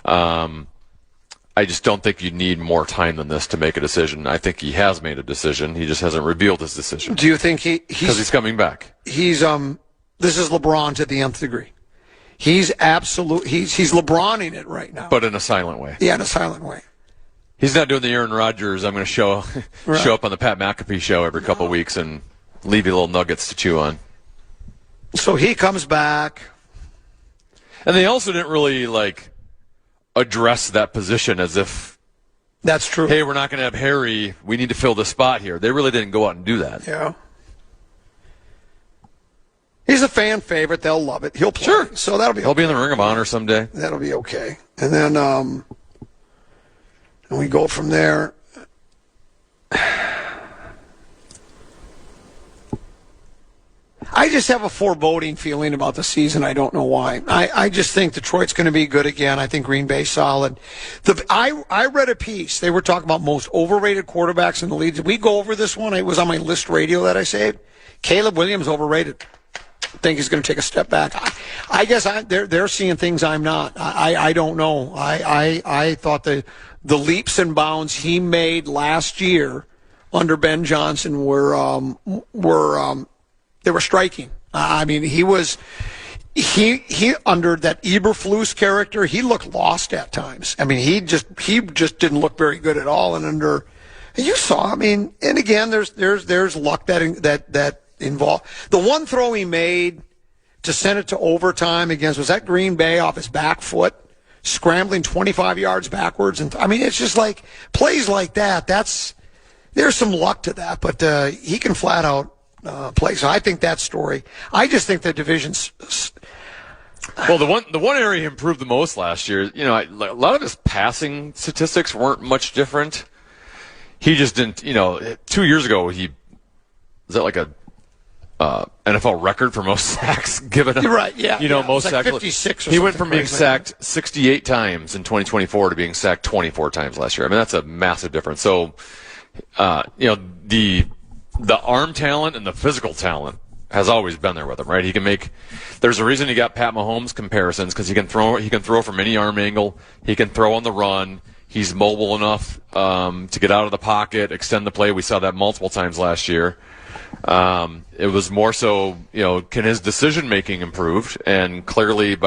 Speaker 3: I just don't think you need more time than this to make a decision. I think he has made a decision. He just hasn't revealed his decision.
Speaker 4: Do you think
Speaker 3: he's coming back?
Speaker 4: He's this is LeBron to the nth degree. He's LeBroning it right now,
Speaker 3: but in a silent way.
Speaker 4: Yeah, in a silent way.
Speaker 3: He's not doing the Aaron Rodgers. I'm going to show up on the Pat McAfee show every couple of weeks and leave you little nuggets to chew on.
Speaker 4: So he comes back.
Speaker 3: And they also didn't really, address that position as if...
Speaker 4: That's true.
Speaker 3: Hey, we're not going to have Harry. We need to fill the spot here. They really didn't go out and do that.
Speaker 4: Yeah. He's a fan favorite. They'll love it. He'll play.
Speaker 3: Sure.
Speaker 4: So that'll be
Speaker 3: He'll be in the Ring of Honor someday.
Speaker 4: That'll be okay. And then and we go from there. I just have a foreboding feeling about the season. I don't know why. I just think Detroit's going to be good again. I think Green Bay's solid. I read a piece. They were talking about most overrated quarterbacks in the league. Did we go over this one? It was on my list radio that I saved. Caleb Williams overrated. I think he's going to take a step back. I guess they're seeing things I'm not. I don't know. I thought the leaps and bounds he made last year under Ben Johnson were they were striking. I mean, he under that Eberflus character, he looked lost at times. I mean, he just didn't look very good at all. And you saw. I mean, and again, there's luck that involved. The one throw he made to send it to overtime was that Green Bay off his back foot, scrambling 25 yards backwards. And I mean, it's just like plays like that. There's some luck to that, but he can flat out play. So I think that story. I just think the division's
Speaker 3: Well, the one area he improved the most last year, a lot of his passing statistics weren't much different. He just didn't, 2 years ago, was that like a NFL record for most sacks given up?
Speaker 4: You're right, yeah.
Speaker 3: Most
Speaker 4: like
Speaker 3: sacks.
Speaker 4: 56 or
Speaker 3: he went from being
Speaker 4: crazy.
Speaker 3: sacked 68 times in 2024 to being sacked 24 times last year. I mean, that's a massive difference. So, the arm talent and the physical talent has always been there with him, right? There's a reason he got Pat Mahomes comparisons, because he can throw from any arm angle. He can throw on the run. He's mobile enough to get out of the pocket, extend the play. We saw that multiple times last year. It was more so, can his decision making improve? And clearly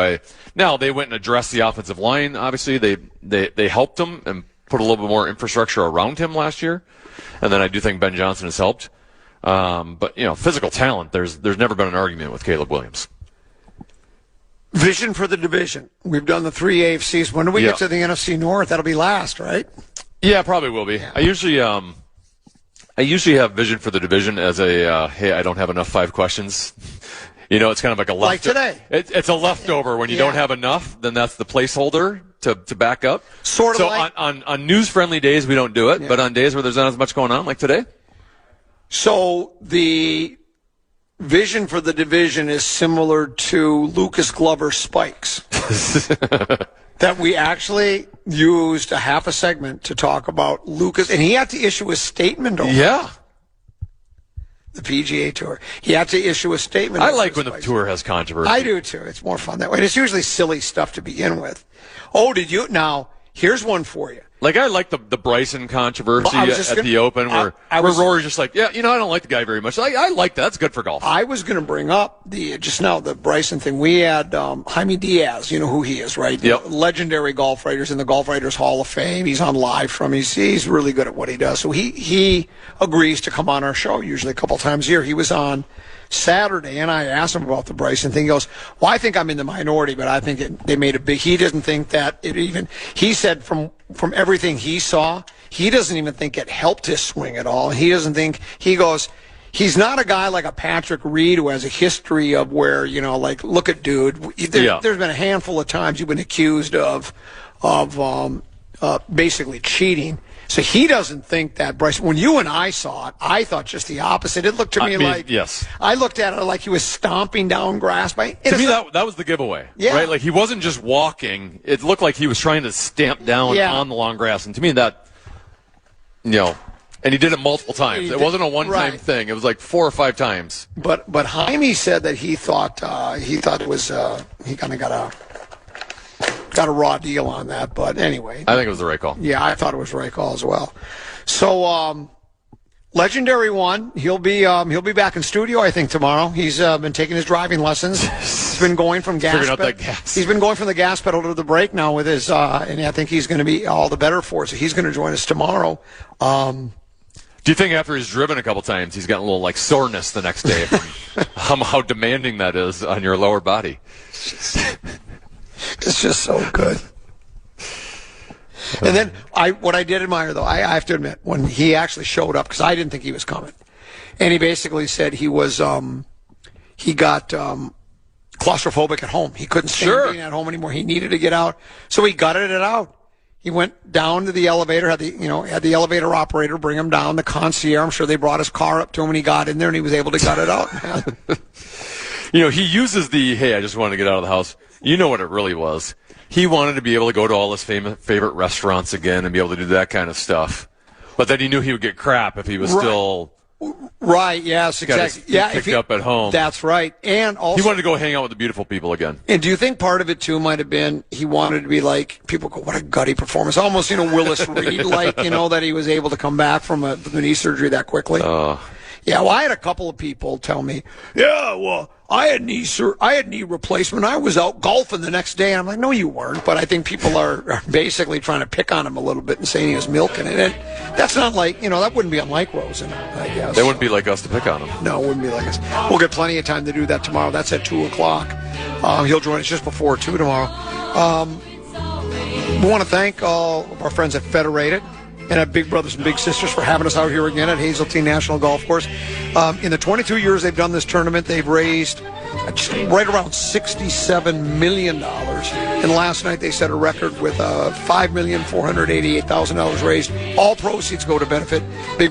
Speaker 3: now they went and addressed the offensive line. Obviously, they helped him and put a little bit more infrastructure around him last year. And then I do think Ben Johnson has helped. But physical talent, there's never been an argument with Caleb Williams.
Speaker 4: Vision for the division. We've done the 3 AFCs. When do we get to the NFC North? That'll be last, right?
Speaker 3: Yeah, probably will be. Yeah. I usually have vision for the division as hey, I don't have enough 5 questions. It's kind of like a leftover.
Speaker 4: Like today.
Speaker 3: It's a leftover. When you don't have enough, then that's the placeholder to back up.
Speaker 4: Sort of like
Speaker 3: on news-friendly days, we don't do it, but on days where there's not as much going on, like today.
Speaker 4: So the vision for the division is similar to Lucas Glover's spikes. That we actually used a half a segment to talk about Lucas, and he had to issue a statement over the PGA Tour. He had to issue a statement.
Speaker 3: I like when the tour has controversy.
Speaker 4: I do too. It's more fun that way. And it's usually silly stuff to begin with. Oh, did you? Now, here's one for you.
Speaker 3: Like, I like the Bryson controversy at the Open where Rory's just like, I don't like the guy very much. I like that. That's good for golf.
Speaker 4: I was going to bring up the Bryson thing. We had Jaime Diaz, you know who he is, right?
Speaker 3: Yep.
Speaker 4: Legendary golf writers in the Golf Writers Hall of Fame. He's on live from, he's really good at what he does. So he agrees to come on our show usually a couple times a year. He was on Saturday, and I asked him about the Bryson thing. He goes, well, I think I'm in the minority, but I think they made a big, he doesn't think that he said from everything he saw, he doesn't even think it helped his swing at all. He goes, he's not a guy like a Patrick Reed who has a history of where, look at dude, there's been a handful of times you've been accused of basically cheating. So he doesn't think that Bryson. When you and I saw it, I thought just the opposite. It looked to me like I looked at it like he was stomping down grass. To
Speaker 3: me, that was the giveaway, right? Like he wasn't just walking; it looked like he was trying to stamp down on the long grass. And to me, that and he did it multiple times. It wasn't a one-time thing; it was like 4 or 5 times.
Speaker 4: But Jaime said that he thought it was he kind of got a raw deal on that, but anyway.
Speaker 3: I think it was the right call.
Speaker 4: Yeah, I thought it was the right call as well. So, Legendary One, he'll be back in studio, I think, tomorrow. He's been taking his driving lessons. He's been going from gas. He's been going from the gas pedal to the brake now with his, and I think he's going to be all the better for it. So he's going to join us tomorrow. Do
Speaker 3: you think after he's driven a couple times, he's got a little soreness the next day from how demanding that is on your lower body?
Speaker 4: It's just so good. And then what I did admire, though, I have to admit, when he actually showed up, because I didn't think he was coming, and he basically said he got claustrophobic at home. He couldn't stand being at home anymore. He needed to get out, so he gutted it out. He went down to the elevator, had the elevator operator bring him down, the concierge. I'm sure they brought his car up to him, and he got in there, and he was able to gut it out.
Speaker 3: He uses hey, I just wanted to get out of the house. You know what it really was. He wanted to be able to go to all his favorite restaurants again and be able to do that kind of stuff. But then he knew he would get crap if he was still...
Speaker 4: Right, yes, exactly.
Speaker 3: Picked up at home.
Speaker 4: That's right. And also...
Speaker 3: He wanted to go hang out with the beautiful people again.
Speaker 4: And do you think part of it, too, might have been he wanted to be like... People go, what a gutty performance. Almost, Willis Reed, that he was able to come back from the knee surgery that quickly. Yeah, well, I had a couple of people tell me, I had knee replacement. I was out golfing the next day. And I'm like, no, you weren't. But I think people are basically trying to pick on him a little bit and saying he was milking it. And that's not like, that wouldn't be unlike Rosen, I guess.
Speaker 3: They wouldn't be like us to pick on him.
Speaker 4: No, it wouldn't be like us. We'll get plenty of time to do that tomorrow. That's at 2 o'clock. He'll join us just before 2 tomorrow. We want to thank all of our friends at Federated and our big brothers and big sisters for having us out here again at Hazeltine National Golf Course. In the 22 years they've done this tournament, they've raised right around $67 million. And last night they set a record with $5,488,000 raised. All proceeds go to benefit big